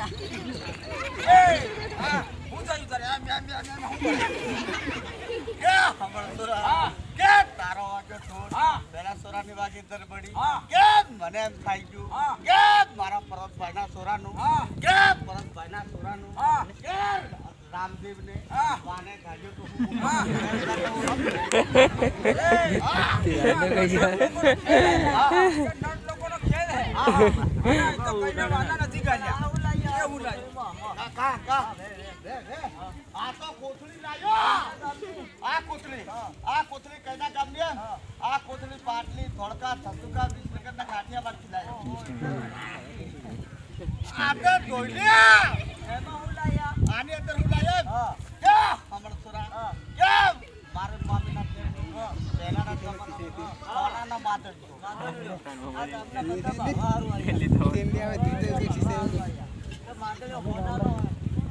હું જાય તારે આમ કે ખબર સોરા કે તારો વાગે ઠોર પેલા સોરાની વાગે દરબડી કે મને એમ થઈ ગયું કે મારા પરતભાઈના સોરાનું કે પરતભાઈના સોરાનું કે રામદેવને વાને ગાડ્યો તો હું લોકોનો ખેલ હે તો કઈને વાના નથી ગાડ્યા એવું લાગ્યું કા આ તો કોથળી લાયો આ કોથળી કઈના ગામની આ કોથળી પાટલી ધોળકા ધંધુકા વિસનગરના કાઠિયાવાડથી લાયો આપણે જોઈ લે એમાં હું લાયા આની અંદર હું લાયો કે હમણ સોરા કે મારે મામીના પહેલાના જમાનામાં સોનાના માતર તો આ તમને બધા હારું આવી તેમને આવે દીધે દેખી સે તો માતર હોનારો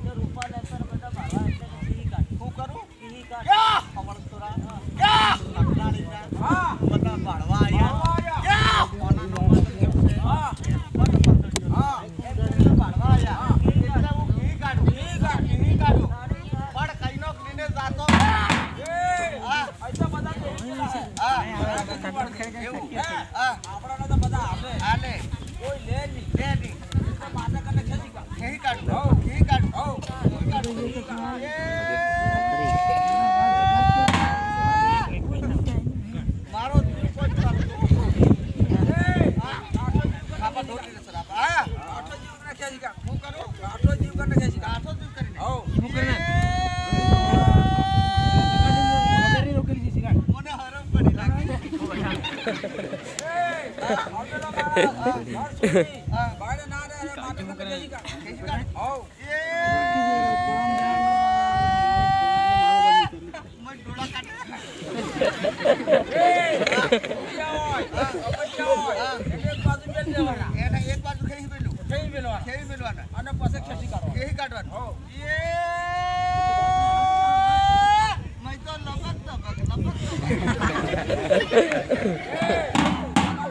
જે રૂપા લેસર બધા ભાવા એટલે કી કાઢ હું કરું કી કાઢ કે હમણ સોરા કે કટલાડીના બધા ભાડવા આયા કે સોનાનો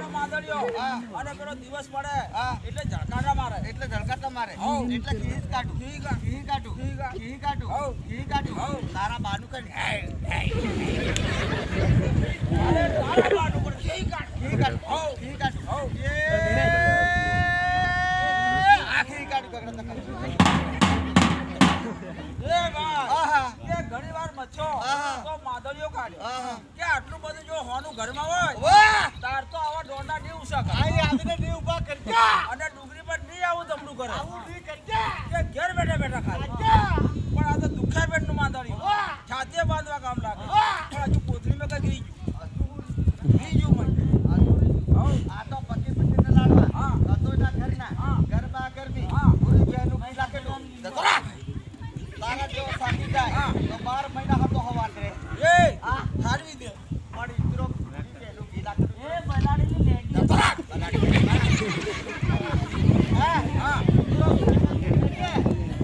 માતર છે અને પેલો દિવસ પડે એટલે ઝળકાટા મારે એટલે ઘી કાઢું તારા બાનું કરી અરે તારા બાનું પર ઘી કાઢ એ આખી કાઢું ગગડા તક એ ભાઈ કે ઘણી વાર મચ્છો તો માદળિયો કાઢ્યો કે આટલું બધું જો હોનું ઘરમાં હોય તાર તો આવા ડોંડા નહીં ઉસક આઈ આવીને નહીં ઉભા કરજે અને ડુંગળી પર નહીં આવું તમડું કરે આવું નહીં કરજે કે ઘેર બેઠા ખાય પણ આ તો દુખાય પેટનું માદળિયો છાતે બાંધવા કામ લાગે પણ હજુ કોથળીમાં કઈ ગઈ ગયું આ તો પતિ પતિને લાડવા રસોઈના ઘરના ગરબા ગરબી પૂરી બહેનું ઘી લાગેલું તારા જેવો સાથી જાય તો 12 મહિના હતો હવા રે એ હારવી દે પણ ઇતરો પેલું ઘી લાગેલું એ બનાડીની લેડી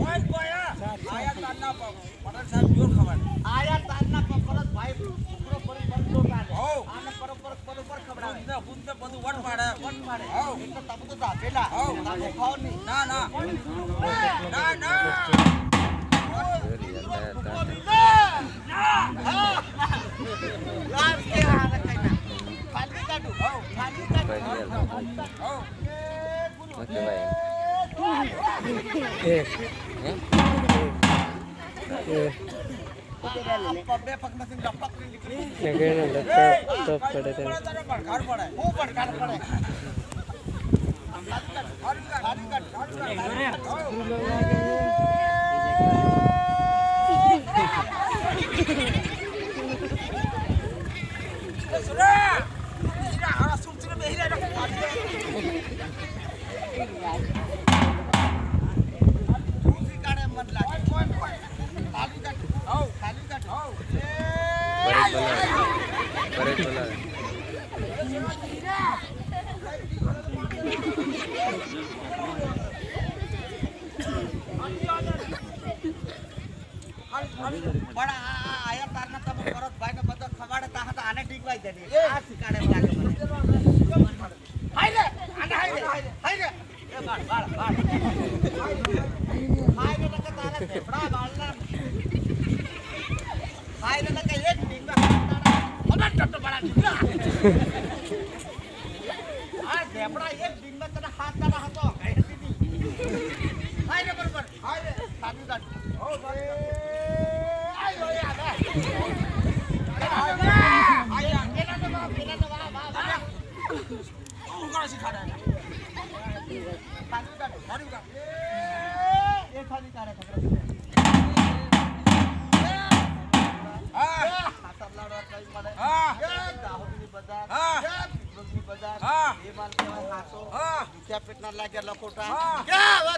ઓય કોયા આયા તારના પટેલ સાહેબ જોર ખબર આયા તારના પરત ભાઈ છોકરો પર લોટાલે આને બરોબર ખબડાવે ને બધું વટ પાડે એટલે તમે તો દાપેલા તમે ખાવ નહીં ના પણ આયા તારના તમે પરત ભાઈને બધો ખવાડતા હતા આને ટીકવાઈ દે આ શિકાડે લાગે મને હાઈ રે આને હાઈ રે એ બાળ આ ઢેપડા એક દિનમાં તને 7 દાડા હતો ઘરે દીધી હાય રે બરોબર હાય રે સાચું સાચું હો ભાઈ આયો યાદ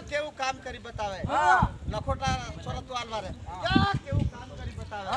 કેવું કામ કરી બતાવે લખોટા છોરા તું આલવા રે કેવું કામ કરી બતાવે